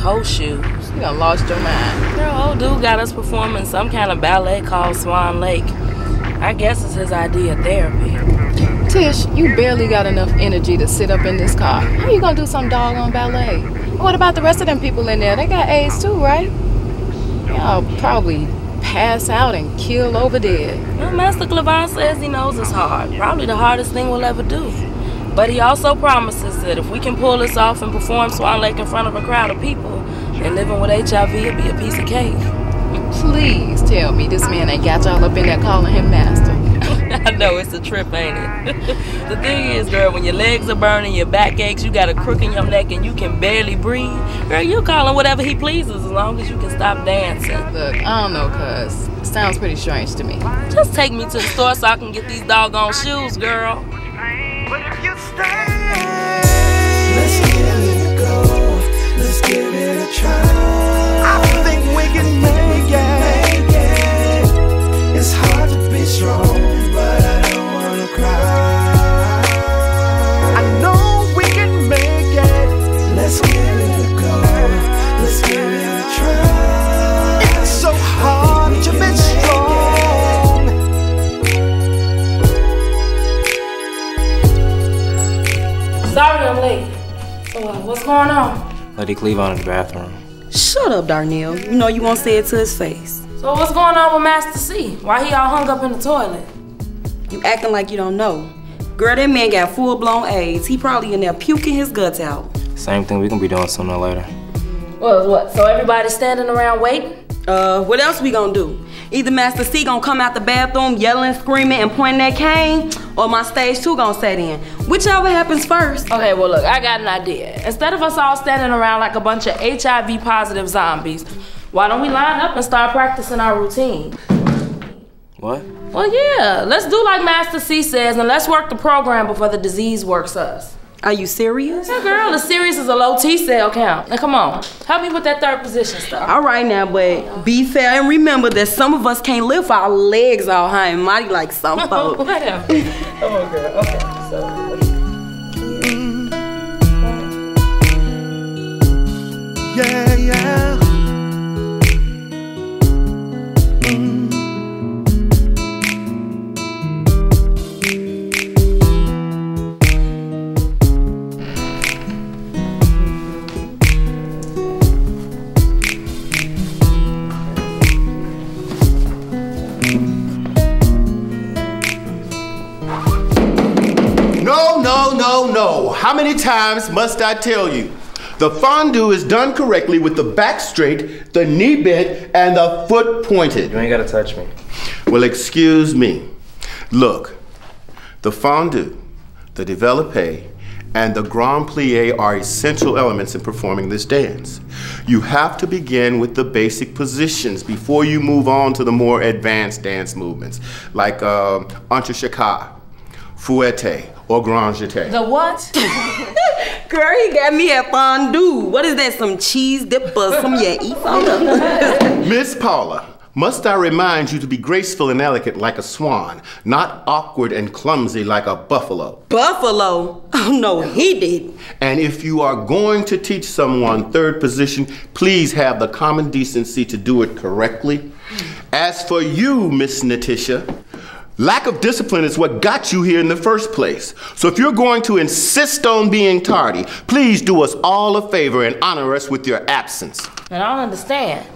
horseshoes. You done lost your mind. Girl, old dude got us performing some kind of ballet called Swan Lake. I guess it's his idea of therapy. Tish, you barely got enough energy to sit up in this car. How you gonna do some doggone ballet? What about the rest of them people in there? They got AIDS too, right? Y'all probably pass out and kill over dead. Well, Master Clavon says he knows it's hard. Probably the hardest thing we'll ever do. But he also promises that if we can pull this off and perform Swan Lake in front of a crowd of people, then living with HIV will be a piece of cake. Please tell me this man ain't got y'all up in there calling him master. I know it's a trip, ain't it? The thing is, girl, when your legs are burning, your back aches, you got a crook in your neck, and you can barely breathe, girl, you call him whatever he pleases as long as you can stop dancing. Look, I don't know, cuz. It sounds pretty strange to me. Just take me to the store so I can get these doggone shoes, girl. But if you stay, let's give it a go. Let's give it a try. I think we can make it. It's hard to be strong, but I don't wanna cry. I know we can make it. Let's give it a go. Let's give it a try. It's so hard to be strong. Sorry I'm late. So what's going on? Lady Cleavon in the bathroom. Shut up, Darnell. You know you won't say it to his face. So what's going on with Master C? Why he all hung up in the toilet? You acting like you don't know. Girl, that man got full-blown AIDS. He probably in there puking his guts out. Same thing we gonna be doing sooner or later. Well, what? So everybody's standing around waiting? What else we gonna do? Either Master C gonna come out the bathroom yelling, screaming, and pointing that cane, or my stage 2 gonna set in. Whichever happens first. Okay, well look, I got an idea. Instead of us all standing around like a bunch of HIV positive zombies, why don't we line up and start practicing our routine? What? Well, yeah, let's do like Master C says and let's work the program before the disease works us. Are you serious? Yeah, girl, as serious as a low T-cell count. Now, come on, help me with that third position stuff. All right now, but be fair and remember that some of us can't lift our legs all high and mighty like some folks. Whatever. Come on, girl. Okay, so. Yeah, yeah. No. How many times must I tell you? The fondue is done correctly with the back straight, the knee bent, and the foot pointed. You ain't gotta touch me. Well, excuse me. Look, the fondue, the développé, and the grand plie are essential elements in performing this dance. You have to begin with the basic positions before you move on to the more advanced dance movements, like entrechacas, fouette, or grand jeté. The what? Girl, he got me at fondue. What is that, some cheese dip or some eat something? Miss Paula, must I remind you to be graceful and elegant like a swan, not awkward and clumsy like a buffalo. Buffalo? Oh no, he didn't. And if you are going to teach someone third position, please have the common decency to do it correctly. As for you, Miss Natisha, lack of discipline is what got you here in the first place. So if you're going to insist on being tardy, please do us all a favor and honor us with your absence. And I don't understand.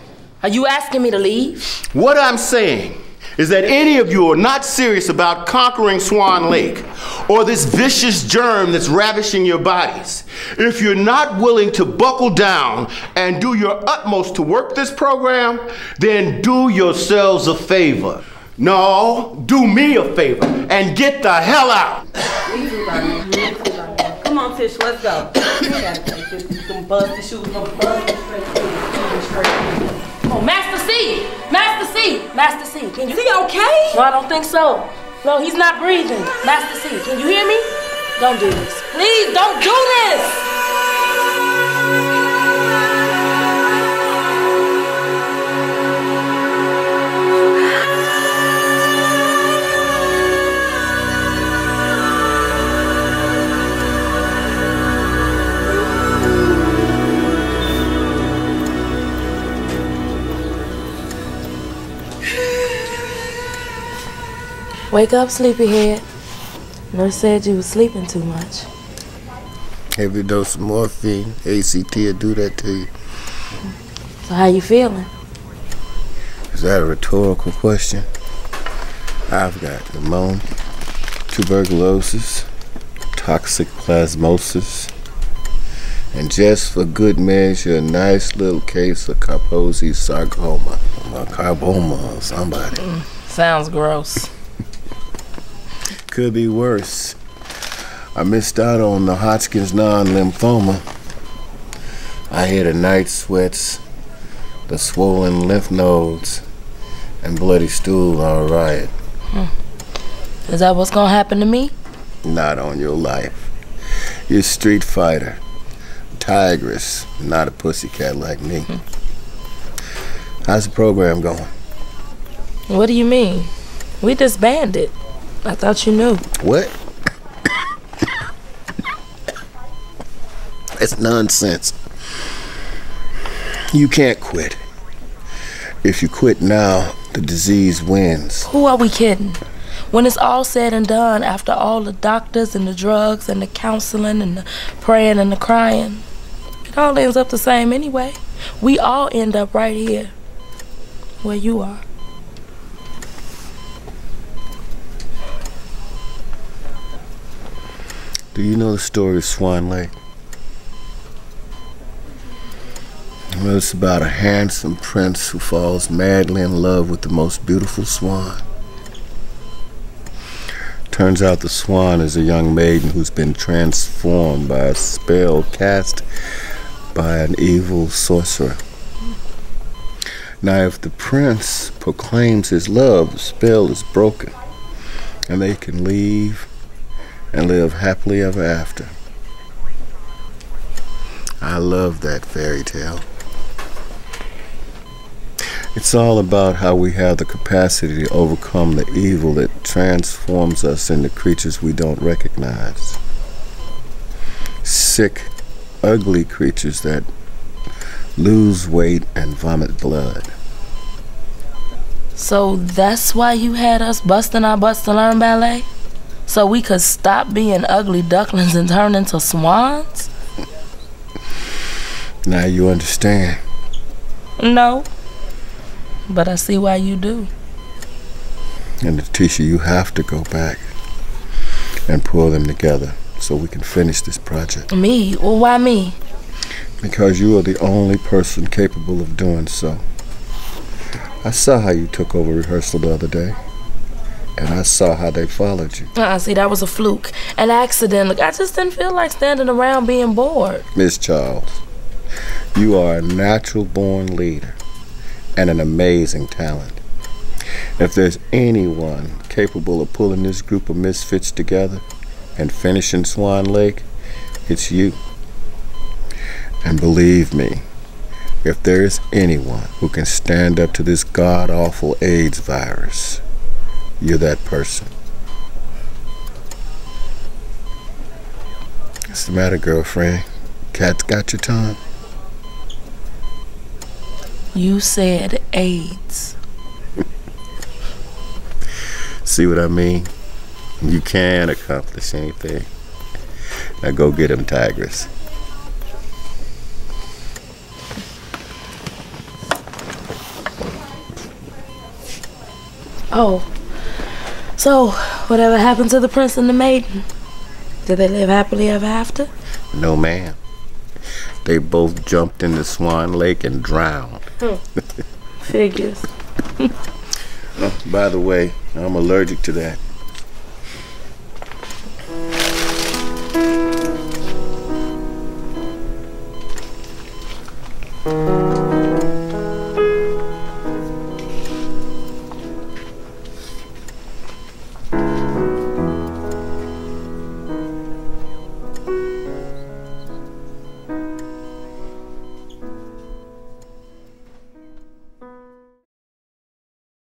Are you asking me to leave? What I'm saying is that any of you are not serious about conquering Swan Lake or this vicious germ that's ravishing your bodies. If you're not willing to buckle down and do your utmost to work this program, then do yourselves a favor. No, do me a favor and get the hell out. Come on, Tish, let's go. Some busty shoes, no busty straight. Oh, Master C! Master C! Master C, can you... Is he okay? No, I don't think so. No, he's not breathing. Master C, can you hear me? Don't do this. Please, don't do this! Wake up, sleepyhead. Nurse said you was sleeping too much. Heavy dose of morphine, ACT will do that to you. So how you feeling? Is that a rhetorical question? I've got pneumonia, tuberculosis, toxic plasmosis, and just for good measure, a nice little case of Kaposi's sarcoma. Or carboma or somebody. Sounds gross. Could be worse. I missed out on the Hodgkin's non-lymphoma. I hear the night sweats, the swollen lymph nodes, and bloody stool are a riot. Is that what's gonna happen to me? Not on your life. You're a street fighter. Tigress, not a pussycat like me. How's the program going? What do you mean? We disbanded. I thought you knew. What? That's nonsense. You can't quit. If you quit now, the disease wins. Who are we kidding? When it's all said and done, after all the doctors and the drugs and the counseling and the praying and the crying, it all ends up the same anyway. We all end up right here, where you are. Do you know the story of Swan Lake? Well, it's about a handsome prince who falls madly in love with the most beautiful swan. Turns out the swan is a young maiden who's been transformed by a spell cast by an evil sorcerer. Now, if the prince proclaims his love, the spell is broken, and they can leave and live happily ever after. I love that fairy tale. It's all about how we have the capacity to overcome the evil that transforms us into creatures we don't recognize. Sick, ugly creatures that lose weight and vomit blood. So that's why you had us busting our butts to learn ballet? So we could stop being ugly ducklings and turn into swans? Now you understand. No. But I see why you do. And Natisha, you have to go back and pull them together so we can finish this project. Me? Well, why me? Because you are the only person capable of doing so. I saw how you took over rehearsal the other day. And I saw how they followed you. See, that was a fluke. An accident. Look, I just didn't feel like standing around being bored. Miss Charles, you are a natural-born leader and an amazing talent. If there's anyone capable of pulling this group of misfits together and finishing Swan Lake, it's you. And believe me, if there is anyone who can stand up to this god-awful AIDS virus, you're that person. What's the matter, girlfriend? Cat's got your tongue? You said AIDS. See what I mean? You can accomplish anything. Now go get him, Tigress. Oh. So, whatever happened to the prince and the maiden? Did they live happily ever after? No, ma'am. They both jumped into Swan Lake and drowned. Figures. By the way, I'm allergic to that.